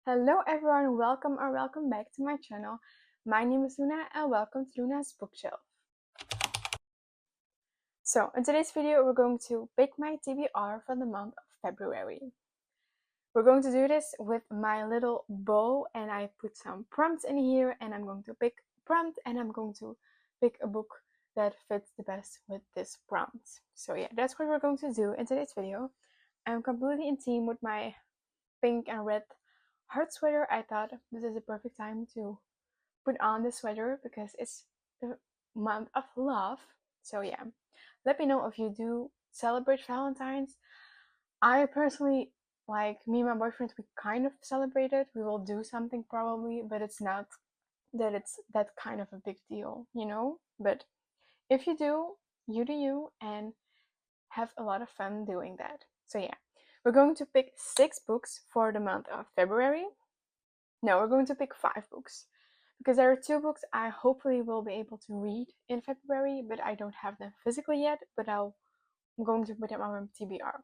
Hello everyone, welcome or welcome back to my channel. My name is Luna and welcome to Luna's bookshelf. So in today's video we're going to pick my TBR for the month of February. We're going to do this with my little bow and I put some prompts in here and I'm going to pick a prompt and I'm going to pick a book that fits the best with this prompt. So yeah, that's what we're going to do in today's video. I'm completely in theme with my pink and red heart sweater. I thought this is a perfect time to put on the sweater because it's the month of love. So yeah, let me know if you do celebrate Valentine's. I personally, like me and my boyfriend, we kind of celebrate it. We will do something probably, but it's not that it's that kind of a big deal, you know? But if you do you and have a lot of fun doing that. So yeah, we're going to pick 6 books for the month of February. No, we're going to pick 5 books because there are 2 books I hopefully will be able to read in February, but I don't have them physically yet, but I'm going to put them on my TBR.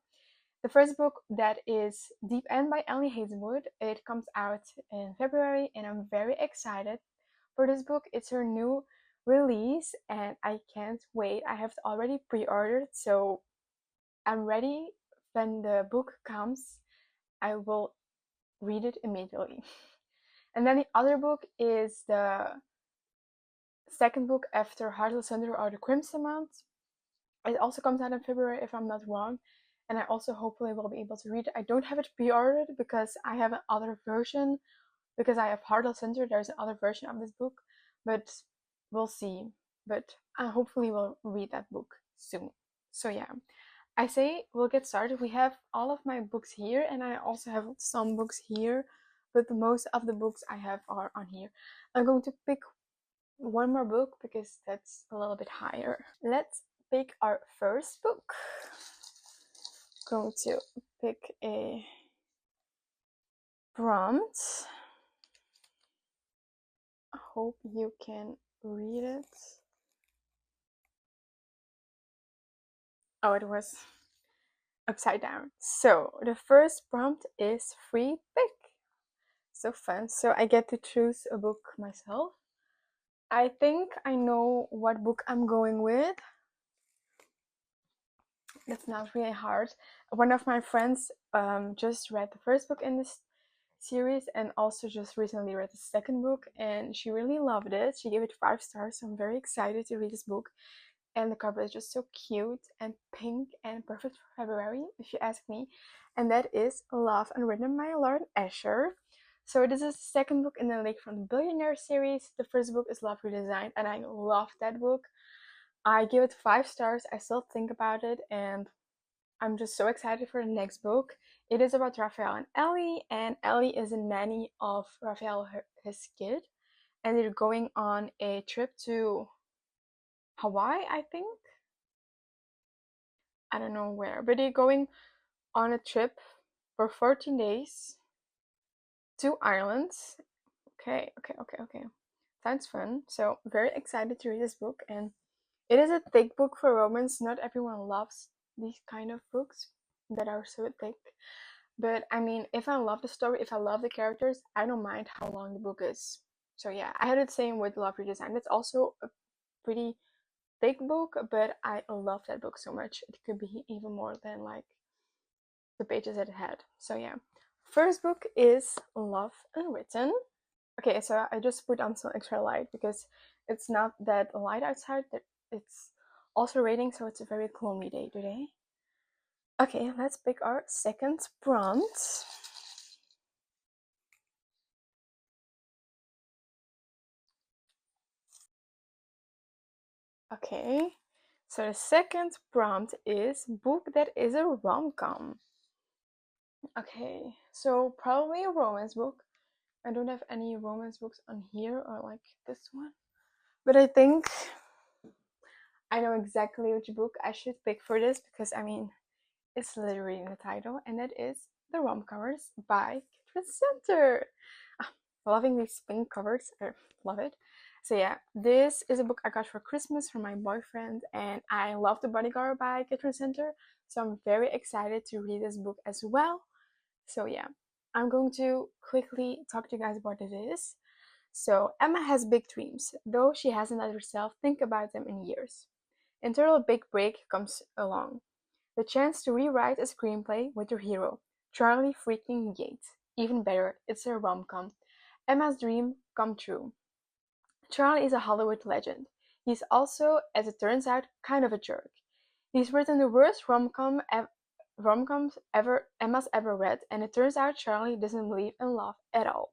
The first book, that is Deep End by Ellie Hazelwood. It comes out in February and I'm very excited for this book. It's her new release and I can't wait. I have it already pre-ordered, so I'm ready. When the book comes, I will read it immediately. And then the other book is the second book after Heart of Thunder or The Crimson Month. It also comes out in February if I'm not wrong. And I also hopefully will be able to read it. I don't have it pre-ordered because I have another version. Because I have Heart of Thunder, there's another version of this book. But we'll see. But I hopefully will read that book soon. So yeah, I say we'll get started. We have all of my books here and I also have some books here, but most of the books I have are on here. I'm going to pick one more book because that's a little bit higher. Let's pick our first book. Going to pick a prompt. I hope you can read it. Oh, it was upside down. So the first prompt is free pick. So fun. So I get to choose a book myself. I think I know what book I'm going with. That's not really hard. One of my friends just read the first book in this series and also just recently read the second book and she really loved it. She gave it 5 stars, so I'm very excited to read this book. And the cover is just so cute and pink and perfect for February, if you ask me. And that is Love Unwritten by Lauren Asher. So this is the second book in the Lake from the Billionaire series. The first book is Love Redesigned and I love that book. I give it 5 stars. I still think about it and I'm just so excited for the next book. It is about Raphael and Ellie is a nanny of Raphael, his kid, and they're going on a trip to Hawaii, I think. I don't know where, but they're going on a trip for 14 days to Ireland. Okay. Sounds fun. So very excited to read this book, and it is a thick book for romance. Not everyone loves these kind of books that are so thick. But I mean, if I love the story, if I love the characters, I don't mind how long the book is. So yeah, I had the same with Love Redesign. It's also a pretty thick book, but I love that book so much. It could be even more than like the pages that it had. So yeah. First book is Love Unwritten. Okay, so I just put on some extra light because it's not that light outside, but it's also raining, so it's a very gloomy day today. Okay, let's pick our second prompt. Okay, so the second prompt is book that is a rom-com. Okay, so probably a romance book. I don't have any romance books on here or like this one. But I think I know exactly which book I should pick for this because I mean, it's literally in the title, and that is The Rom-Covers by Catherine Center. Loving these pink covers, I love it. So yeah, this is a book I got for Christmas from my boyfriend, and I love The Bodyguard by Catherine Center, so I'm very excited to read this book as well. So yeah, I'm going to quickly talk to you guys about what it is. So, Emma has big dreams, though she hasn't let herself think about them in years. Until a big break comes along. The chance to rewrite a screenplay with her hero, Charlie freaking Yates. Even better, it's a rom-com. Emma's dream come true. Charlie is a Hollywood legend. He's also, as it turns out, kind of a jerk. He's written the worst rom-coms Emma's ever read, and it turns out Charlie doesn't believe in love at all.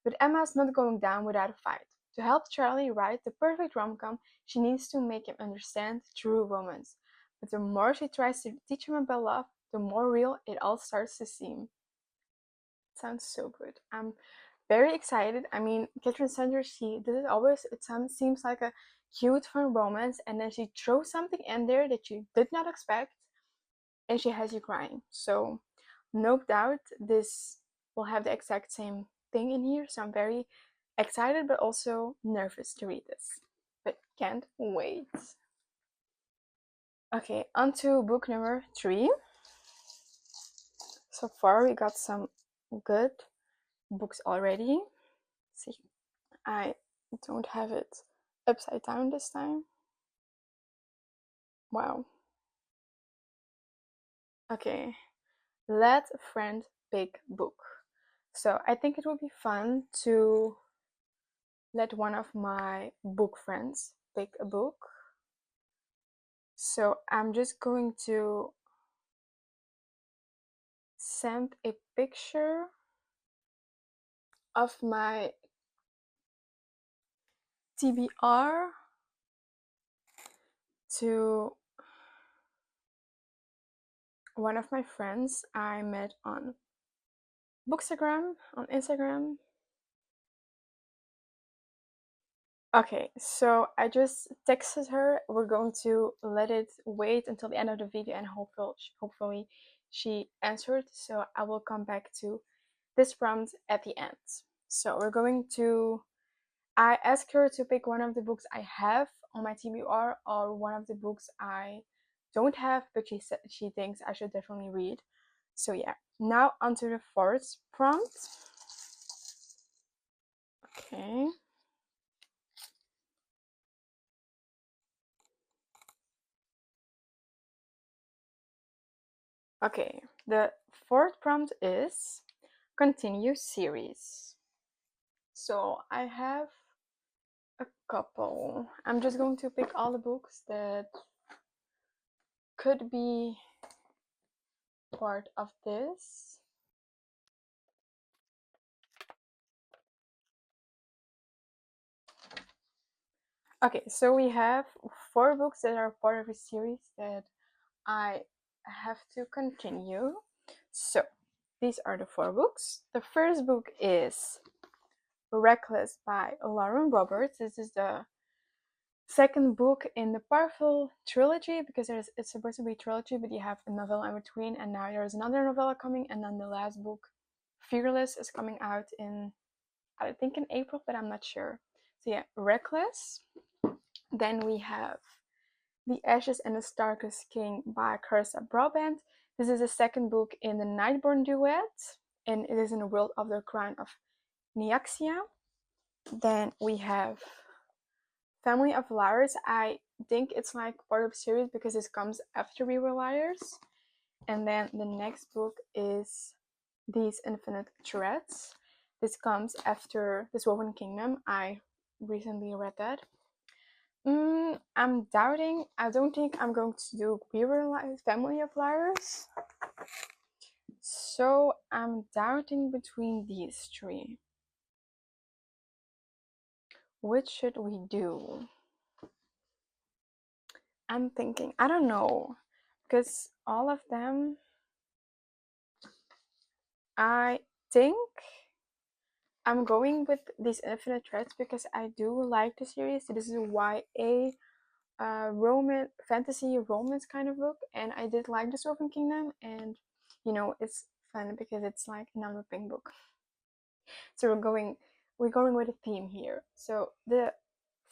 But Emma's not going down without a fight. To help Charlie write the perfect rom-com, she needs to make him understand true romance. But the more she tries to teach him about love, the more real it all starts to seem. It sounds so good. I'm very excited. I mean, Catherine Sanders, she did it always. It seems like a cute, fun romance, and then she throws something in there that you did not expect, and she has you crying. So, no doubt this will have the exact same thing in here. So I'm very excited, but also nervous to read this. But can't wait. Okay, on to book number 3. So far, we got some good books already. See, I don't have it upside down this time. Wow. Okay, let a friend pick book. So I think it would be fun to let one of my book friends pick a book. So I'm just going to send a picture of my TBR to one of my friends I met on Bookstagram, on Instagram. Okay, so I just texted her. We're going to let it wait until the end of the video, and hopefully she answered. So I will come back to this prompt at the end. So we're going to, I asked her to pick one of the books I have on my TBR or one of the books I don't have, but she thinks I should definitely read. So yeah, now onto the fourth prompt. Okay. Okay, the fourth prompt is continue series. So I have a couple. I'm just going to pick all the books that could be part of this. Okay, so we have 4 books that are part of a series that I have to continue. So these are the 4 books. The first book is Reckless by Lauren Roberts. This is the second book in the powerful trilogy, because it's supposed to be a trilogy, but you have a novella in between, and now there's another novella coming, and then the last book, Fearless, is coming out in, I think in April, but I'm not sure. So yeah, Reckless. Then we have The Ashes and the Starkest King by Carissa Brabant. This is the second book in the Nightborn duet, and it is in the world of the Crown of Nyaxia. Then we have Family of Liars. I think it's like part of the series because this comes after We Were Liars. And then the next book is These Infinite Threads. This comes after This Woven Kingdom. I recently read that. I'm doubting. I don't think I'm going to do We Were Liars, Family of Liars. So I'm doubting between these 3. Which should we do? I'm thinking, I don't know, because all of them, I think I'm going with These Infinite Threads because I do like the series. This is a YA fantasy romance kind of book, and I did like The Woven Kingdom, and you know, it's fun because it's like another pink book. So we're going with a theme here. So the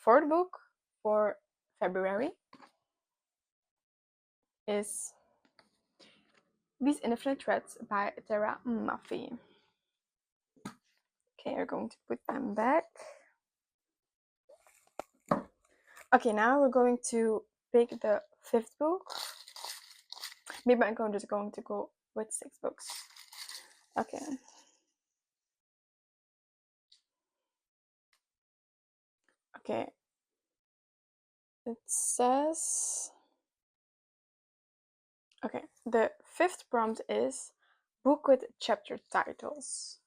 4th book for February is These Infinite Threads by Tara Maffei. Okay, we're going to put them back. Okay, now we're going to pick the 5th book. Maybe I'm just going to go with 6 books. Okay. Okay. It says... Okay, the 5th prompt is book with chapter titles.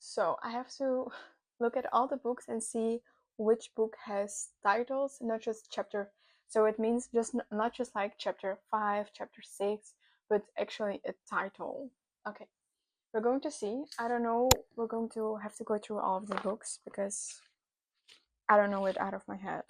So I have to look at all the books and see which book has titles, not just chapter. So it means just not just like chapter 5, chapter 6, but actually a title. Okay, we're going to see. I don't know. We're going to have to go through all of the books because I don't know it out of my head.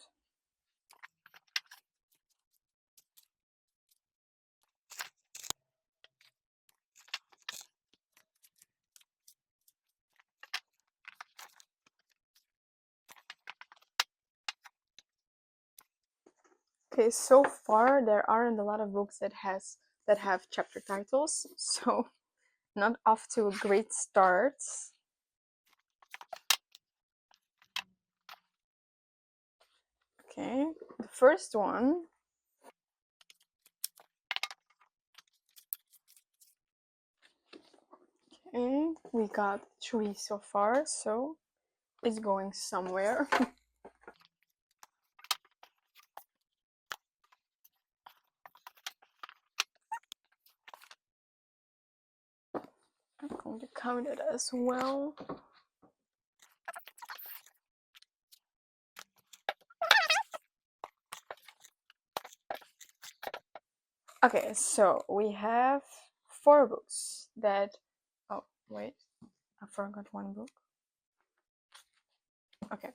Okay, so far there aren't a lot of books that have chapter titles, so not off to a great start. Okay, the first one. Okay, we got 3 so far, so it's going somewhere. I'm going to count it as well. Okay, so we have 4 books that... Oh, wait, I forgot one book. Okay,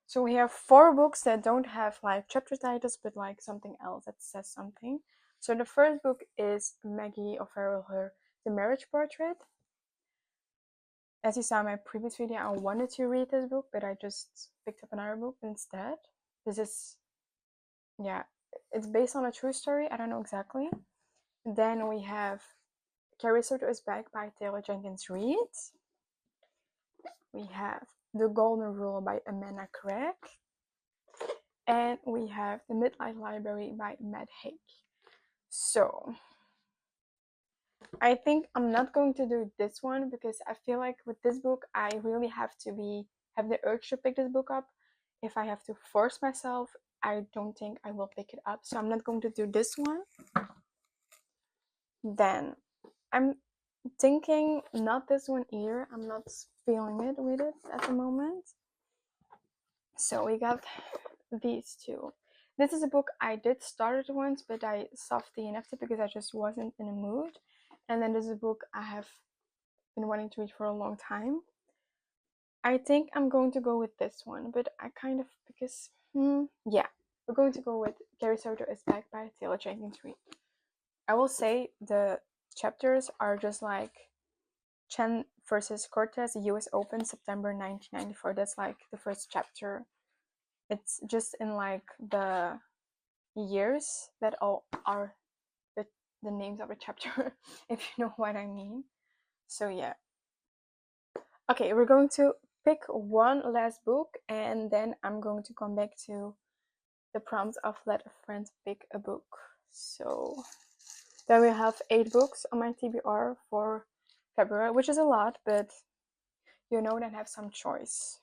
so we have 4 books that don't have like chapter titles, but like something else that says something. So the first book is Maggie O'Farrell, The Marriage Portrait. As you saw in my previous video, I wanted to read this book, but I just picked up another book instead. This is, yeah, it's based on a true story. I don't know exactly. Then we have Carrie Soto is Back by Taylor Jenkins Reid. We have The Golden Rule by Amanda Craig. And we have The Midnight Library by Matt Haig. So I think I'm not going to do this one because I feel like with this book I really have the urge to pick this book up. If I have to force myself, I don't think I will pick it up. So I'm not going to do this one. Then I'm thinking not this one either. I'm not feeling it with it at the moment. So we got these 2. This is a book I did start it once, but I soft DNF'd it because I just wasn't in a mood. And then this is a book I have been wanting to read for a long time. I think I'm going to go with this one, but I kind of, because, yeah, we're going to go with Carrie Soto is Back by Taylor Jenkins Reid. I will say the chapters are just like Chen versus Cortez, the US Open, September 1994. That's like the first chapter. It's just in like the years that all are the names of a chapter, if you know what I mean. So yeah. Okay, we're going to pick one last book and then I'm going to come back to the prompt of let a friend pick a book. So then we have 8 books on my TBR for February, which is a lot, but you know that I have some choice.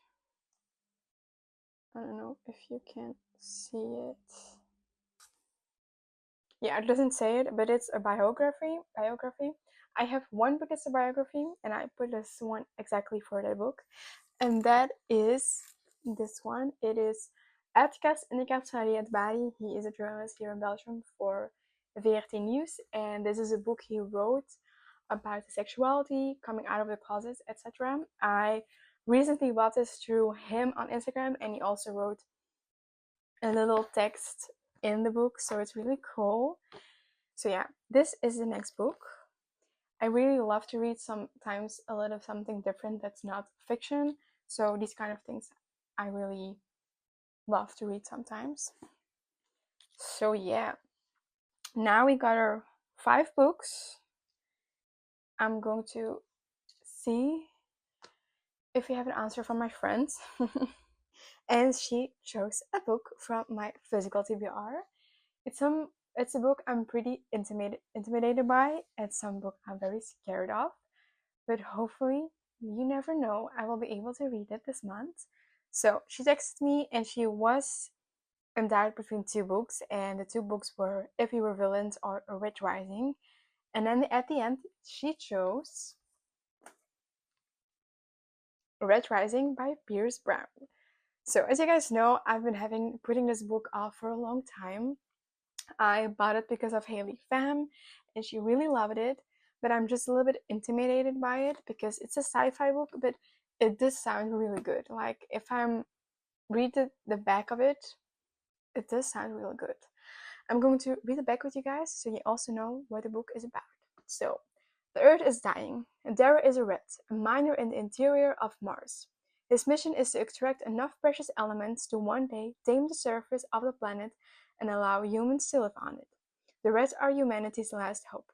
I don't know if you can see it. Yeah, it doesn't say it, but it's a biography. I have one book that's a biography, and I put this one exactly for that book. And that is this one. It is Atticus Nicasariet Bari. He is a journalist here in Belgium for VRT News, and this is a book he wrote about sexuality, coming out of the closet, etc. I recently bought this through him on Instagram, and he also wrote a little text in the book, so it's really cool. So yeah, this is the next book. I really love to read sometimes a little something different that's not fiction, so these kind of things I really love to read sometimes. So yeah, now we got our 5 books. I'm going to see if you have an answer from my friends. And she chose a book from my physical TBR. It's a book I'm pretty intimidated by. It's some book I'm very scared of. But hopefully, you never know, I will be able to read it this month. So she texted me and she was in doubt between two books, and the two books were If We Were Villains or Red Rising. And then at the end, she chose Red Rising by Pierce Brown. So as you guys know, I've been putting this book off for a long time. I bought it because of Haley Pham, and she really loved it. But I'm just a little bit intimidated by it because it's a sci-fi book, but it does sound really good. Like if I'm read the back of it, it does sound really good. I'm going to read the back with you guys so you also know what the book is about. So, the Earth is dying, and Darrow is a rat, a miner in the interior of Mars. His mission is to extract enough precious elements to one day tame the surface of the planet and allow humans to live on it. The rats are humanity's last hope.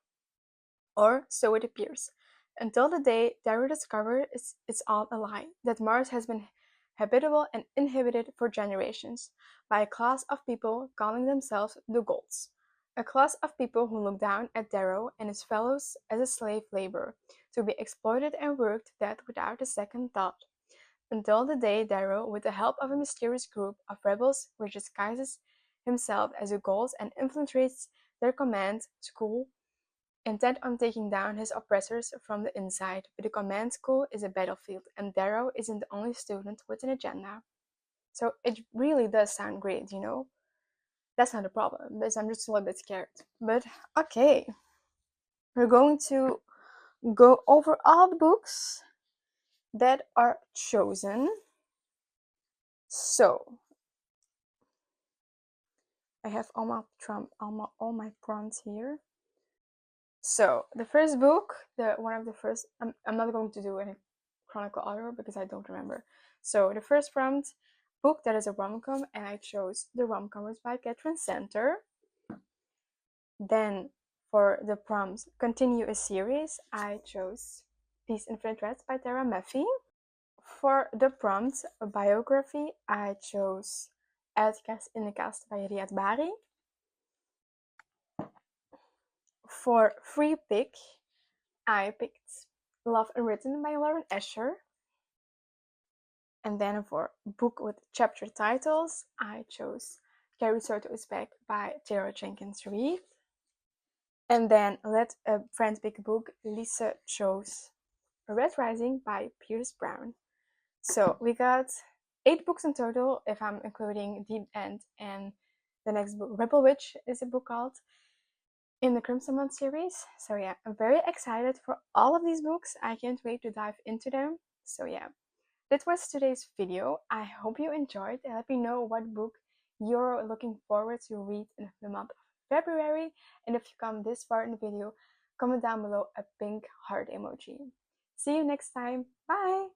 Or so it appears. Until the day Darrow discovers it's all a lie, that Mars has been habitable and inhabited for generations by a class of people calling themselves the Golds. A class of people who look down at Darrow and his fellows as a slave labor, to be exploited and worked to death without a second thought. Until the day Darrow, with the help of a mysterious group of rebels which disguises himself as the Golds and infiltrates their command school, intent on taking down his oppressors from the inside, but the command school is a battlefield, and Darrow isn't the only student with an agenda. So it really does sound great, you know? That's not a problem, because I'm just a little bit scared. But okay, we're going to go over all the books that are chosen. So I have all my prompts here. So the first book, one of the first, I'm not going to do any chronicle order because I don't remember. So the first prompt, book that is a rom-com, and I chose The Rom-Commers by Catherine Center. Then for the prompts, continue a series, I chose These Infinite Threads by Tara Maffey. For the prompt, a biography, I chose Uitkast in de Kast by Riyad Bari. For free pick, I picked Love Unwritten by Lauren Escher. And then for book with chapter titles, I chose Carrie Soto is Back by Tara Jenkins Reid. And then Let a Friend Pick a Book, Lisa chose Red Rising by Pierce Brown. So we got 8 books in total, if I'm including Deep End and the next book, Rebel Witch is a book called, in the Crimson Month series. So yeah, I'm very excited for all of these books. I can't wait to dive into them. So yeah, that was today's video. I hope you enjoyed. Let me know what book you're looking forward to read in the month of February. And if you come this far in the video, comment down below a pink heart emoji. See you next time. Bye!